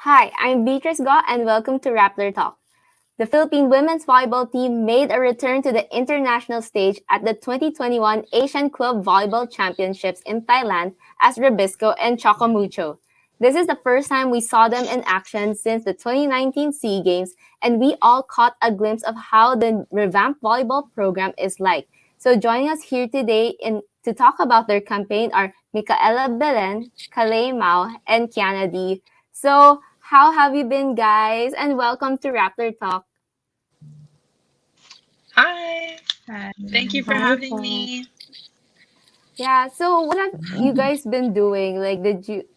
Hi, I'm Beatrice Go and welcome to Rappler Talk. The Philippine women's volleyball team made a return to the international stage at the 2021 Asian Club Volleyball Championships in Thailand as Rabisco and Chocomucho. This is the first time we saw them in action since the 2019 SEA Games, and we all caught a glimpse of how the revamped volleyball program is like. So joining us here today to talk about their campaign are Micaela Belen, Kalei Mao, and Kiana D. So how have you been, guys? And welcome to Rappler Talk. Hi, Hi. thank you for Hi having po. me. Yeah, so what have you guys been doing? Like,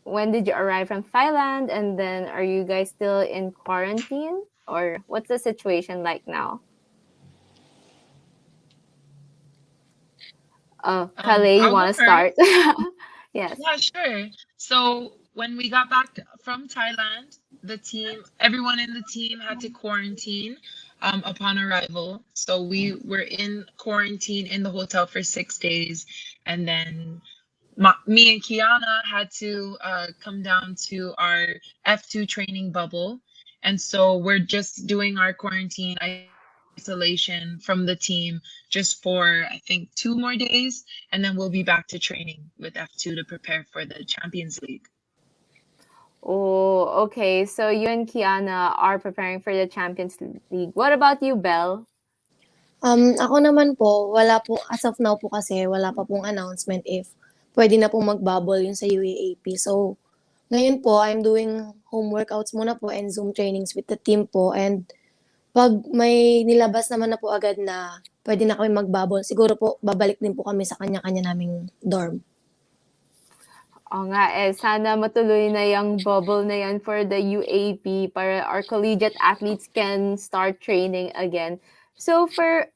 when did you arrive from Thailand? And then are you guys still in quarantine? Or what's the situation like now? Kale, you I'll want go to start? first. Yes. Yeah, sure. So when we got back from Thailand, everyone in the team had to quarantine upon arrival. So we were in quarantine in the hotel for 6 days, and then me and Kiana had to come down to our F2 training bubble. And so we're just doing our quarantine isolation from the team just for, I think, 2 more days. And then we'll be back to training with F2 to prepare for the Champions League. Oh, okay. So you and Kiana are preparing for the Champions League. What about you, Belle? Ako naman po, wala po, as of now po kasi, wala pa pong announcement if pwede na pong mag-bubble yun sa UAAP. So, ngayon po, I'm doing home workouts muna po and Zoom trainings with the team po. And pag may nilabas naman na po agad na pwede na kami mag-bubble, siguro po, babalik din po kami sa kanya-kanya naming dorm. Oo nga eh, sana matuloy na yung bubble na yan for the UAP para our collegiate athletes can start training again. So for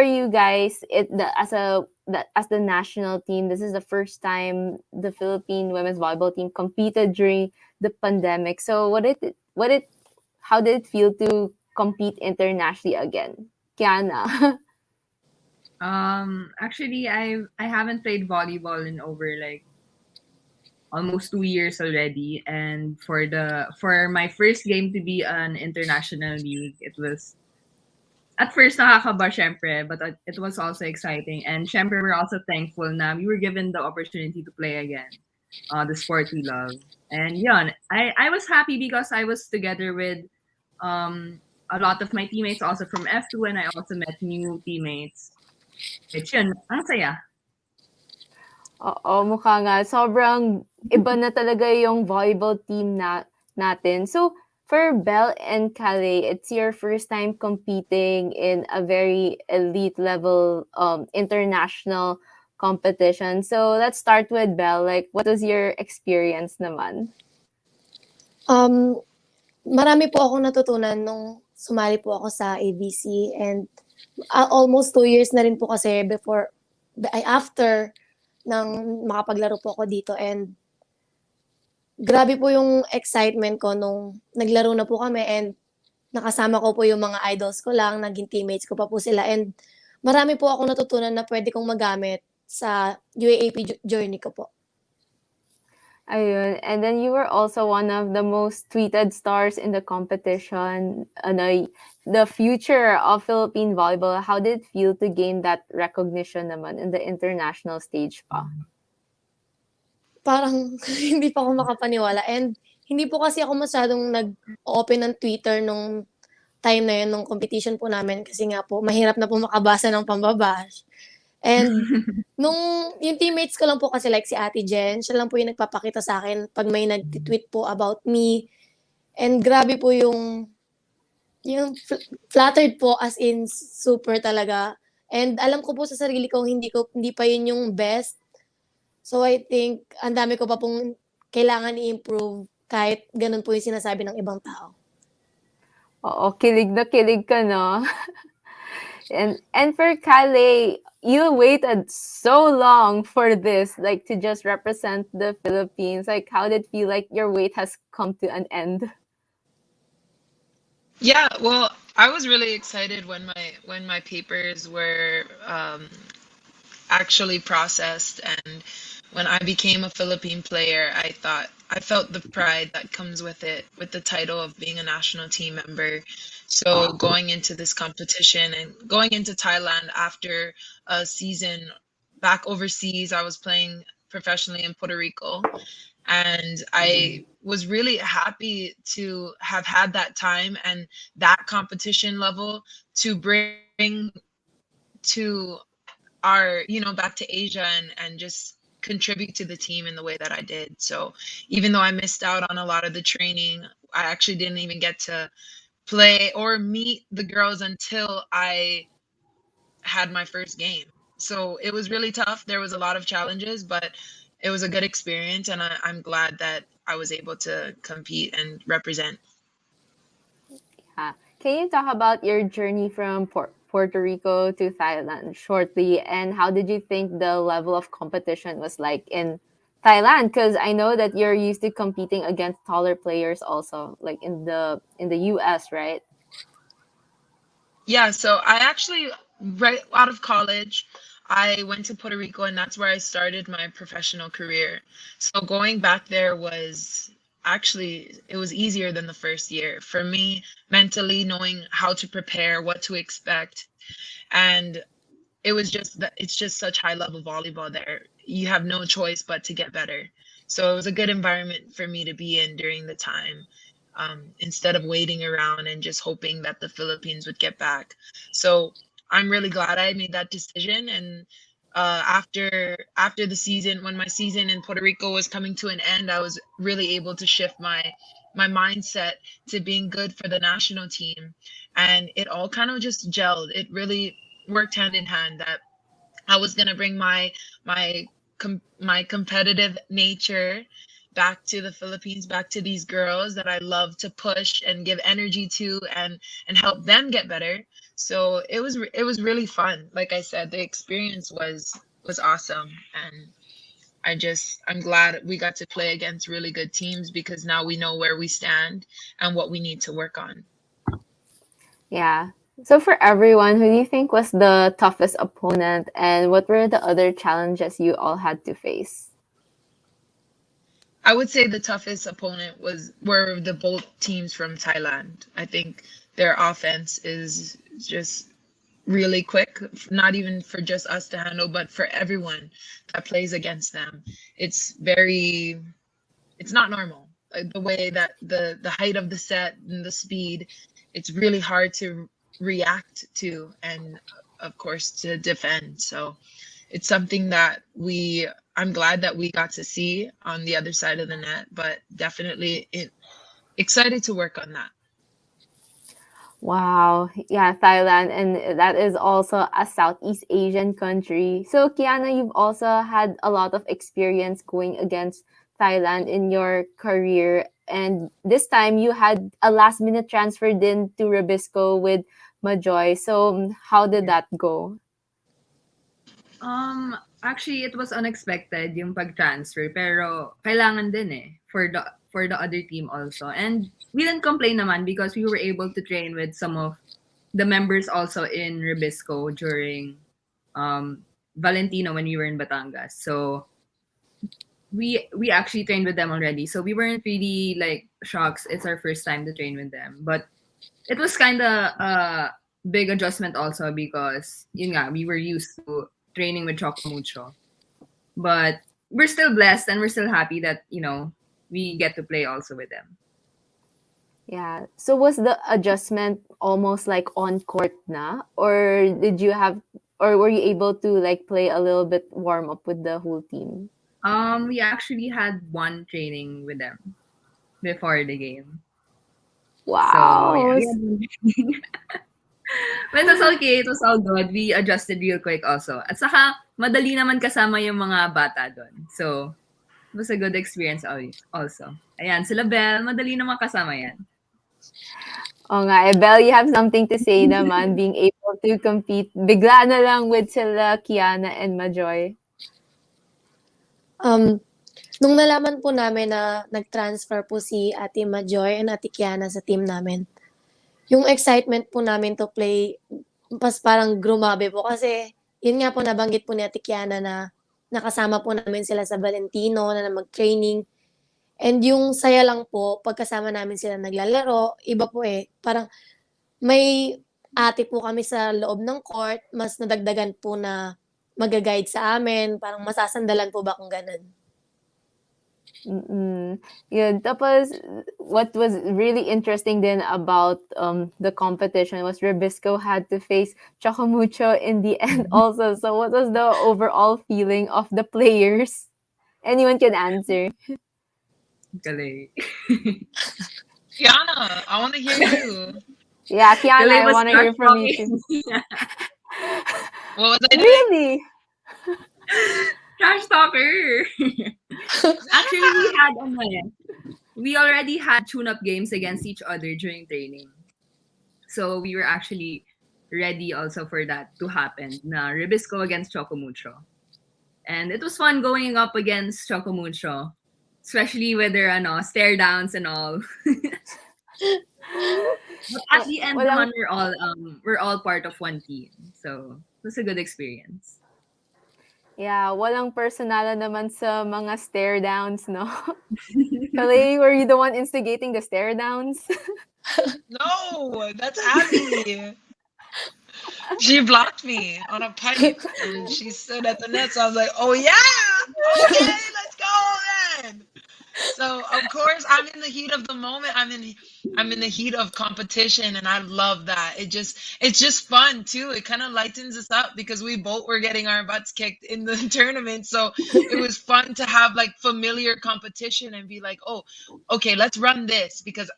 you guys, as the national team, this is the first time the Philippine women's volleyball team competed during the pandemic. So how did it feel to compete internationally again? Kiana. Actually, I haven't played volleyball in over like almost 2 years already, and for my first game to be an international league, it was at first nakakaba syempre, but it was also exciting, and syempre we're also thankful na we were given the opportunity to play again, the sport we love, and yun, I was happy because I was together with a lot of my teammates also from F2, and I also met new teammates. Which yun, ang saya. Oo, mukha nga. Sobrang iba na talaga yung volleyball team natin. So, for Belle and Calais, it's your first time competing in a very elite level international competition. So, let's start with Belle. Like, what was your experience naman? Um, Marami po akong natutunan nung sumali po ako sa ABC and almost 2 years na rin po kasi after nang makapaglaro po ako dito and grabe po yung excitement ko nung naglaro na po kami and nakasama ko po yung mga idols ko lang, naging teammates ko pa po sila and marami po akong natutunan na pwede kong magamit sa UAAP journey ko po. Ayun. And then you were also one of the most tweeted stars in the competition. Ano, the future of Philippine volleyball, how did it feel to gain that recognition naman in the international stage pa? Parang hindi pa ako makapaniwala and hindi po kasi ako masyadong nag-open ng Twitter nung time na yun, nung competition po namin kasi nga po mahirap na po makabasa ng pambabash. And nung yung teammates ko lang po kasi like si Ate Jen, siya lang po yung nagpapakita sa akin pag may nag-tweet po about me. And grabe po yung flattered po as in super talaga. And alam ko po sa sarili ko hindi pa yun yung best. So I think ang dami ko pa pong kailangan i-improve kahit ganun po yung sinasabi ng ibang tao. Oo, kilig na kilig ka, no? And for Calais, you waited so long for this, like to just represent the Philippines. Like, how did it feel like your wait has come to an end? Yeah, well, I was really excited when my papers were actually processed, and when I became a Philippine player, I felt the pride that comes with it, with the title of being a national team member. So going into this competition and going into Thailand after a season back overseas, I was playing professionally in Puerto Rico, and I was really happy to have had that time and that competition level to bring to our, back to Asia and just contribute to the team in the way that I did. So even though I missed out on a lot of the training, I actually didn't even get to play or meet the girls until I had my first game. So it was really tough. There was a lot of challenges, but it was a good experience, and I'm glad that I was able to compete and represent. Yeah. Can you talk about your journey from Puerto Rico to Thailand shortly, and how did you think the level of competition was like in Thailand? Because I know that you're used to competing against taller players also, like in the US, right? Yeah, so I actually, right out of college, I went to Puerto Rico, and that's where I started my professional career. So going back there was actually, it was easier than the first year for me mentally, knowing how to prepare, what to expect. And it was just that it's just such high level volleyball there. You have no choice but to get better. So it was a good environment for me to be in during the time, instead of waiting around and just hoping that the Philippines would get back. So I'm really glad I made that decision. And after the season, when my season in Puerto Rico was coming to an end, I was really able to shift my mindset to being good for the national team, and it all kind of just gelled. It really worked hand in hand that I was gonna bring my my competitive nature back to the Philippines, back to these girls that I love to push and give energy to, and help them get better. So it was really fun. Like I said, the experience was awesome, and I'm glad we got to play against really good teams, because now we know where we stand and what we need to work on. Yeah. So for everyone, who do you think was the toughest opponent, and what were the other challenges you all had to face? I would say the toughest opponent were the both teams from Thailand. I think their offense is just really quick, not even for just us to handle, but for everyone that plays against them. It's not normal. Like the way that the height of the set and the speed, it's really hard to react to, and of course to defend. So it's something that I'm glad that we got to see on the other side of the net, but definitely excited to work on that. Wow. Yeah, Thailand, and that is also a Southeast Asian country. So, Kiana, you've also had a lot of experience going against Thailand in your career. And this time you had a last minute transfer in to Rubisco with Majoy. So, how did that go? Actually, it was unexpected yung pag-transfer, pero kailangan din eh for the other team also. And we didn't complain naman because we were able to train with some of the members also in Ribisco during Valentino when we were in Batangas. So we actually trained with them already. So we weren't really like shocked. It's our first time to train with them. But it was kind of a big adjustment also because yun nga, we were used to training with Choco Mucho. But we're still blessed and we're still happy that, we get to play also with them. Yeah. So was the adjustment almost like on court na? Or did you have or were you able to like play a little bit warm up with the whole team? We actually had one training with them before the game. So yeah, Wow. we had one training. But it was okay. It was all good. We adjusted real quick also. At saka, madali naman kasama yung mga bata doon. So, it was a good experience also. Ayan, sila Belle, madali naman kasama yan. Oh nga, Belle, you have something to say naman, being able to compete. Bigla na lang with sila Kiana and Majoy. Nung nalaman po namin na nag-transfer po si Ate Majoy and Ate Kiana sa team namin, yung excitement po namin to play, pas parang grumabe po kasi yun nga po nabanggit po ni Ate Kiana na nakasama po namin sila sa Valentino na mag-training. And yung saya lang po, pagkasama namin sila naglalaro, iba po eh. Parang may ate po kami sa loob ng court, mas nadagdagan po na mag-guide sa amin, parang masasandalan po ba kung ganun. Yun. Tapos, what was really interesting then about the competition was Ribisco had to face Chocomucho in the end also. So, what was the overall feeling of the players? Anyone can answer. Kalay. Kiana, I want to hear you. Yeah, Kiana, Kalay I was want to hear from you too. What was I doing? Really? Trash talker. Actually, we already had tune-up games against each other during training. So we were actually ready also for that to happen. Na Ribisco against Chocomucho. And it was fun going up against Chocomucho. Especially with their stare downs and all. But at the end naman, we're all part of one team. So it was a good experience. Yeah, walang personala naman sa mga stare downs, no? Kalay, were you the one instigating the stare downs? No, that's Abby. She blocked me on a pipe and she stood at the net. So I was like, oh yeah, okay, let's go then. So of course I'm in the heat of the moment. I'm in the heat of competition, and I love that. It's just fun too. It kind of lightens us up because we both were getting our butts kicked in the tournament. So it was fun to have like familiar competition and be like, oh, okay, let's run this because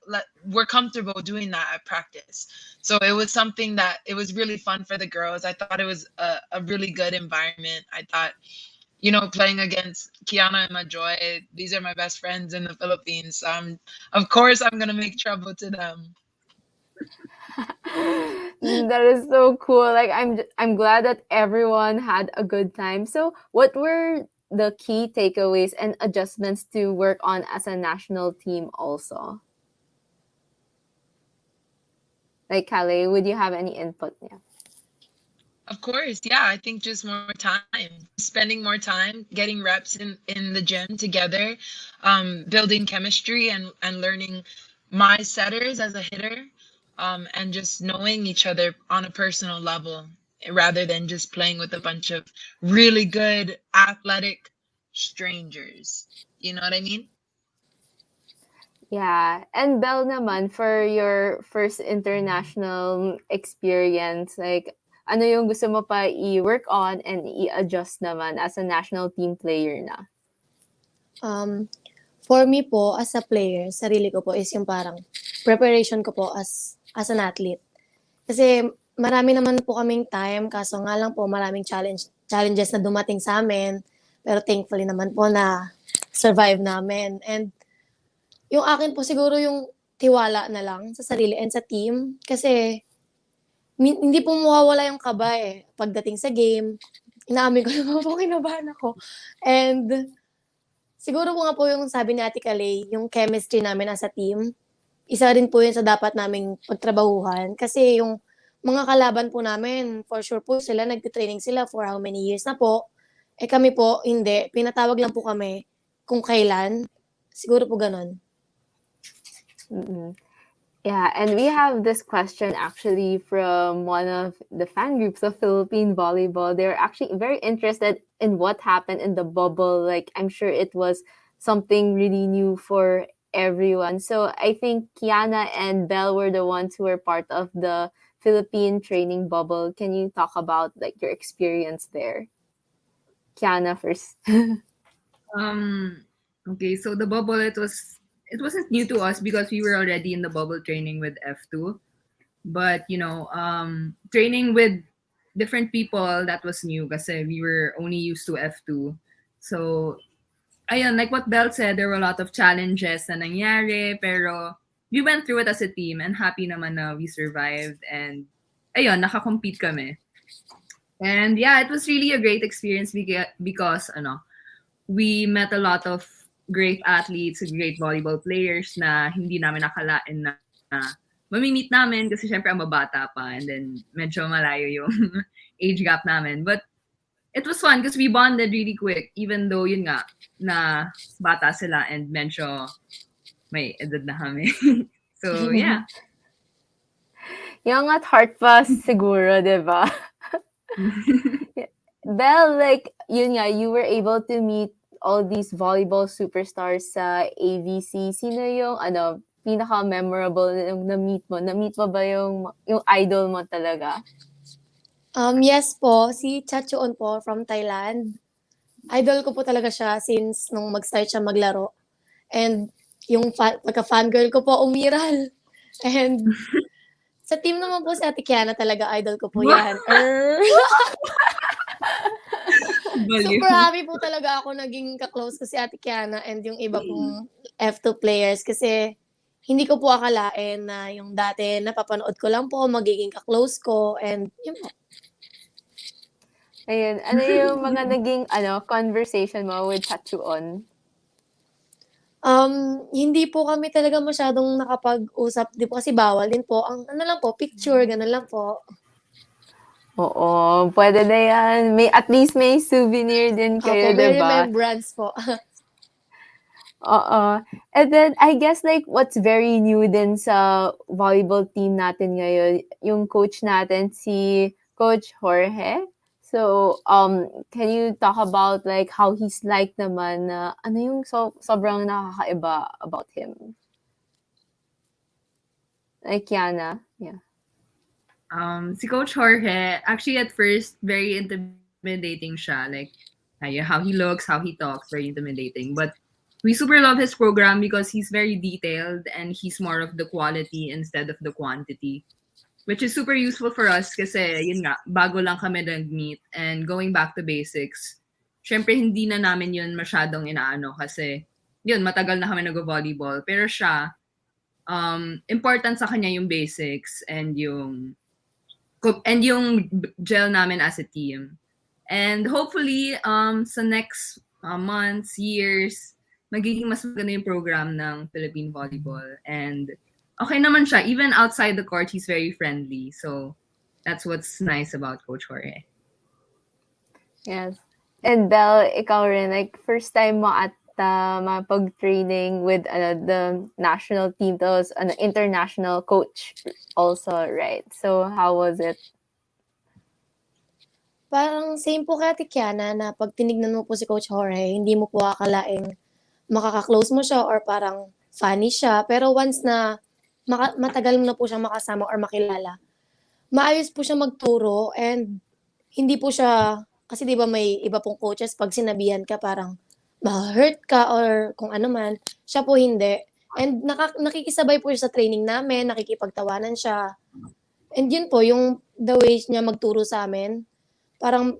we're comfortable doing that at practice. So it was something that it was really fun for the girls. I thought it was a really good environment. I thought, playing against Kiana and Majoy, these are my best friends in the Philippines. So of course, I'm going to make trouble to them. That is so cool. Like, I'm glad that everyone had a good time. So, what were the key takeaways and adjustments to work on as a national team also? Like, Calais, would you have any input? Yeah. Of course, yeah. I think just more time, spending more time, getting reps in the gym together, building chemistry and learning my setters as a hitter, and just knowing each other on a personal level rather than just playing with a bunch of really good athletic strangers. You know what I mean? Yeah. And Belle naman, for your first international experience, like, ano yung gusto mo pa i-work on and i-adjust naman as a national team player na? For me po, as a player, sarili ko po is yung parang preparation ko po as an athlete. Kasi marami naman po kaming time, kaso nga lang po maraming challenges na dumating sa amin. Pero thankfully naman po na survive namin. And yung akin po siguro yung tiwala na lang sa sarili and sa team. Kasi hindi po mawawala yung kaba eh. Pagdating sa game, inaamin ko naman po, kinabahan ako. And siguro po nga po yung sabi ni Ate Kalay, yung chemistry namin as a team, isa rin po yun sa dapat naming pagtrabahuhan. Kasi yung mga kalaban po namin, for sure po sila, nagtitraining sila for how many years na po. Eh kami po, hindi. Pinatawag lang po kami kung kailan. Siguro po ganun. Mm-mm. Yeah, and we have this question actually from one of the fan groups of Philippine volleyball. They're actually very interested in what happened in the bubble. Like, I'm sure it was something really new for everyone. So I think Kiana and Belle were the ones who were part of the Philippine training bubble. Can you talk about like your experience there? Kiana first. Okay, so the bubble, it wasn't new to us because we were already in the bubble training with F2. But, training with different people, that was new kasi we were only used to F2. So, ayun, like what Belle said, there were a lot of challenges na nangyari, pero we went through it as a team and happy naman na we survived and ayun, nakakompete kami. And yeah, it was really a great experience because we met a lot of great athletes, great volleyball players na hindi namin nakalain na mamimit namin kasi syempre ang babata pa and then medyo malayo yung age gap namin. But it was fun because we bonded really quick, even though yun nga, na bata sila and medyo may edad na kami. So, yeah. Young at heart pa siguro, di ba? Belle, like, yun nga, you were able to meet all these volleyball superstars sa AVC. Sino yung, pinaka-memorable yung na-meet mo? Na-meet mo ba yung idol mo talaga? Yes po, si Chachoon po from Thailand. Idol ko po talaga siya since nung mag-start siya maglaro. And yung pagka-fangirl ko po, umiral. And sa team naman po si Ate Kiana talaga, idol ko po yan. Baliw. Super happy po talaga ako naging ka-close ko si Ate Kiana and yung iba pong F2 players kasi hindi ko po akalain na yung dati napapanood ko lang po, magiging ka-close ko and yun po. Ayun, ano yung mga naging conversation mo with Chachuon? Hindi po kami talaga masyadong nakapag-usap. Di po kasi bawal din po. Ang ano lang po, picture, gano'n lang po. Oo, pwede na yan. At least may souvenir din kayo, Opo, may diba? remembrance po. Oo. And then, I guess like what's very new din sa volleyball team natin ngayon, yung coach natin, si Coach Jorge. So, can you talk about like how he's like naman na ano yung sobrang nakakaiba about him? Like Yana, yeah. Si Coach Jorge, actually at first, very intimidating siya. Like, how he looks, how he talks, very intimidating. But we super love his program because he's very detailed and he's more of the quality instead of the quantity. Which is super useful for us kasi, yun nga, bago lang kami nag-meet and going back to basics. Syempre, hindi na namin yun masyadong inaano kasi, yun, matagal na kami nag-volleyball. Pero siya, important sa kanya yung basics and yung gel namin as a team. And hopefully, sa next months, years, magiging mas maganda yung program ng Philippine volleyball. And okay naman siya. Even outside the court, he's very friendly. So that's what's nice about Coach Jorge. Yes. And Belle, ikaw rin, like first time mo at mapag-training with the national team, tapos international coach also, right? So how was it? Parang same po kay Ate Kiana na pag tinignan mo po si Coach Jorge, hindi mo po akalaing makaka-close mo siya or parang funny siya. Pero once na matagal mo na po siyang makasama or makilala, maayos po siya magturo and hindi po siya, kasi di ba may iba pong coaches, pag sinabihan ka parang ma-hurt ka or kung ano man, siya po hindi. And nakikisabay po siya sa training namin, nakikipagtawanan siya. And yun po, yung the way niya magturo sa amin, parang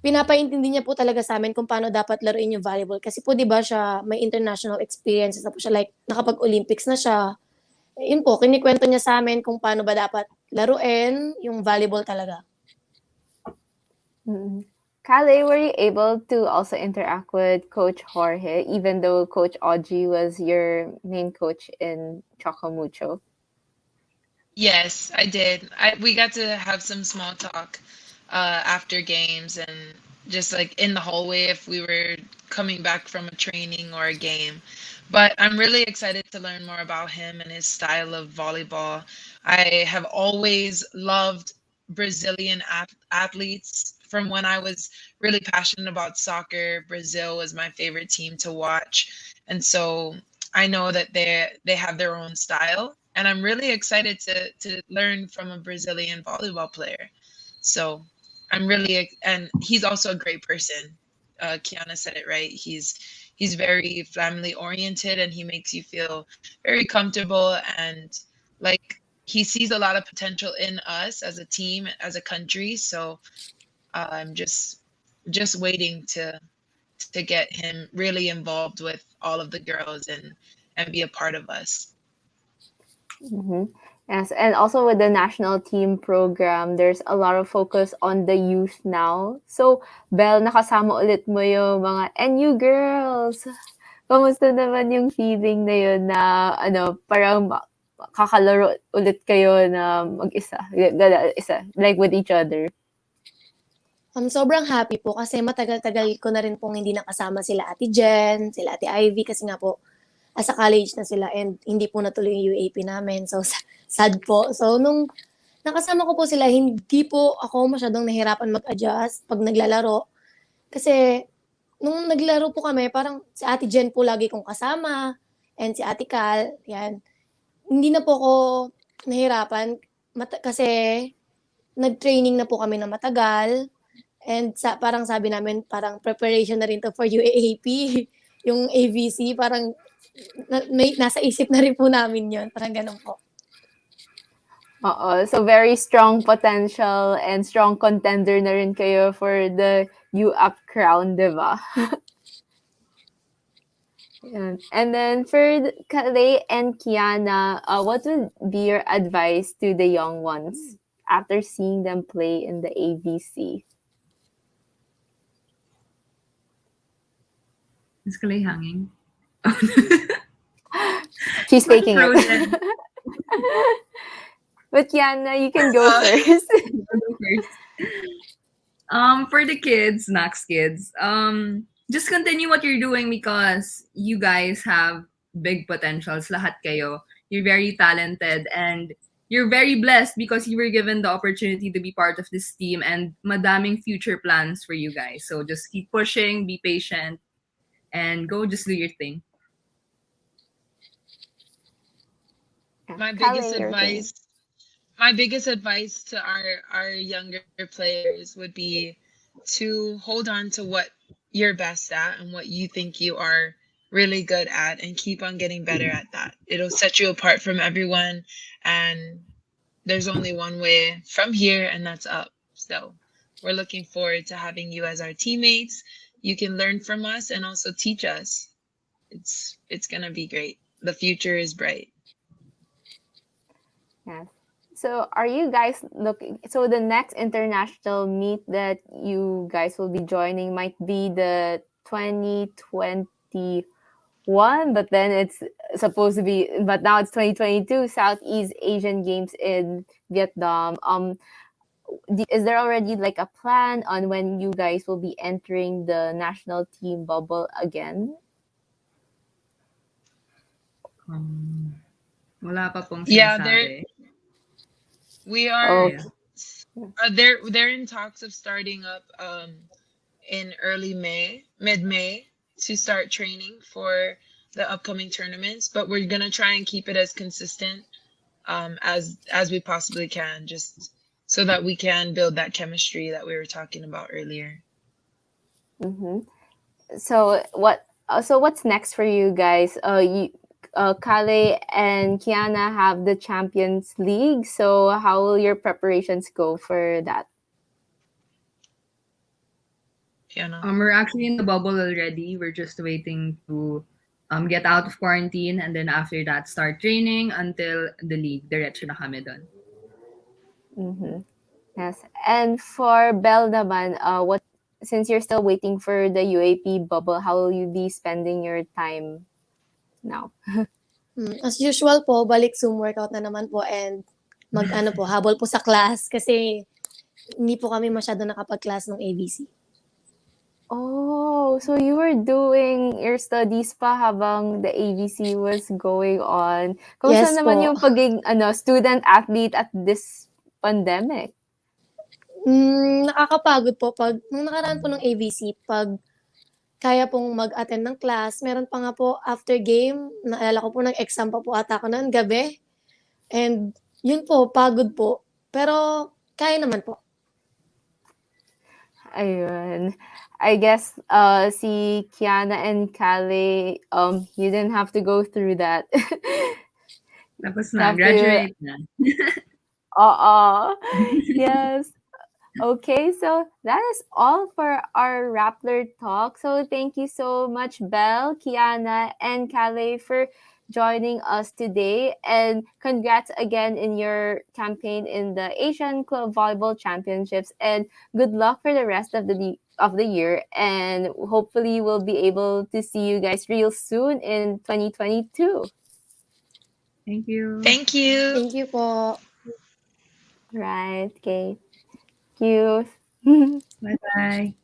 pinapaintindi niya po talaga sa amin kung paano dapat laruin yung volleyball. Kasi po, di ba siya, may international experiences na po siya, like, nakapag-Olympics na siya. Yun po, kinikwento niya sa amin kung paano ba dapat laruin yung volleyball talaga. Mm-hmm. Callie, were you able to also interact with Coach Jorge, even though Coach Audrey was your main coach in Chocomucho? Yes, I did. We got to have some small talk after games and just like in the hallway if we were coming back from a training or a game. But I'm really excited to learn more about him and his style of volleyball. I have always loved Brazilian athletes. From when I was really passionate about soccer, Brazil was my favorite team to watch. And so I know that they have their own style. And I'm really excited to learn from a Brazilian volleyball player. So I'm really, and he's also a great person. Kiana said it right. He's very family oriented and he makes you feel very comfortable and like he sees a lot of potential in us as a team, as a country. So I'm just waiting to get him really involved with all of the girls and be a part of us. Mm-hmm. Yes, and also with the national team program, there's a lot of focus on the youth now. So, Belle, nakasama ulit mo yung mga NU girls. Kamusta naman yung feeling na yun na parang kakalaro ulit kayo na mag-isa, like with each other? Sobrang happy po kasi matagal-tagal ko na rin pong hindi nakasama sila Ate Jen, sila Ate Ivy kasi nga po asa college na sila and hindi po natuloy yung UAP namin. So, sad po. So, nung nakasama ko po sila, hindi po ako masyadong nahirapan mag-adjust pag naglalaro. Kasi, nung naglaro po kami, parang si Ate Jen po lagi kong kasama and si Ate Cal, yan. Hindi na po ako nahirapan kasi nag-training na po kami na matagal. And parang sabi namin, parang preparation na rin to for UAAP, yung AVC, parang nasa isip na rin po namin yun. Parang ganun po. Oo. So, very strong potential and strong contender na rin kayo for the UAP crown, di ba? And then for Kalei and Kiana, what would be your advice to the young ones after seeing them play in the AVC? Is Kalay hanging? She's faking it. Frozen. But Kiana, you can go first. I'll go first. For the kids, Max kids, just continue what you're doing because you guys have big potentials. Lahat kayo. You're very talented and you're very blessed because you were given the opportunity to be part of this team and madaming future plans for you guys. So just keep pushing, be patient, and go just do your thing. My Kalei, biggest your turn. advice to our younger players would be to hold on to what you're best at and what you think you are really good at and keep on getting better at that. It'll set you apart from everyone, and there's only one way from here, and that's up. So we're looking forward to having you as our teammates. You can learn from us and also teach us. It's gonna be great. The future is bright. Yes. So are you guys looking, so the next international meet that you guys will be joining might be the 2021, but then it's supposed to be, but now it's 2022 Southeast Asian Games in Vietnam. Is there already like a plan on when you guys will be entering the national team bubble again? Wala pa pong Yeah, sinasabi. we are. Okay. They're in talks of starting up in mid-May, to start training for the upcoming tournaments. But we're gonna try and keep it as consistent as we possibly can, just so that we can build that chemistry that we were talking about earlier. Mm-hmm. So what's next for you guys? Kale and Kiana have the Champions League. So how will your preparations go for that? Fiona. We're actually in the bubble already. We're just waiting to get out of quarantine and then after that start training until the league. Diretso na kami dun. Mm-hmm. Yes. And for Belle naman, since you're still waiting for the UAP bubble, how will you be spending your time now? As usual po, balik Zoom workout na naman po and habol po sa class kasi hindi po kami masyado nakapag-class ng AVC. Oh, so you were doing your studies pa habang the AVC was going on. Kumusta Yes naman po. yung pagiging student athlete at this pandemic? Nakakapagod po nung nakaraan po ng AVC, pag kaya pong mag-attend ng class, meron pa nga po after game, naalala ko po nag-exam pa po ata ako noon gabi. And yun po, pagod po. Pero kaya naman po. Ayun. I guess si Kiana and Kale, you didn't have to go through that. Tapos You na, have to- graduate na. Yes. Okay, so that is all for our Rappler talk. So thank you so much, Belle, Kiana, and Kale for joining us today. And congrats again in your campaign in the Asian Club Volleyball Championships. And good luck for the rest of the year. And hopefully we'll be able to see you guys real soon in 2022. Thank you. Thank you. Thank you po. Right. Okay. Thank you. Bye bye.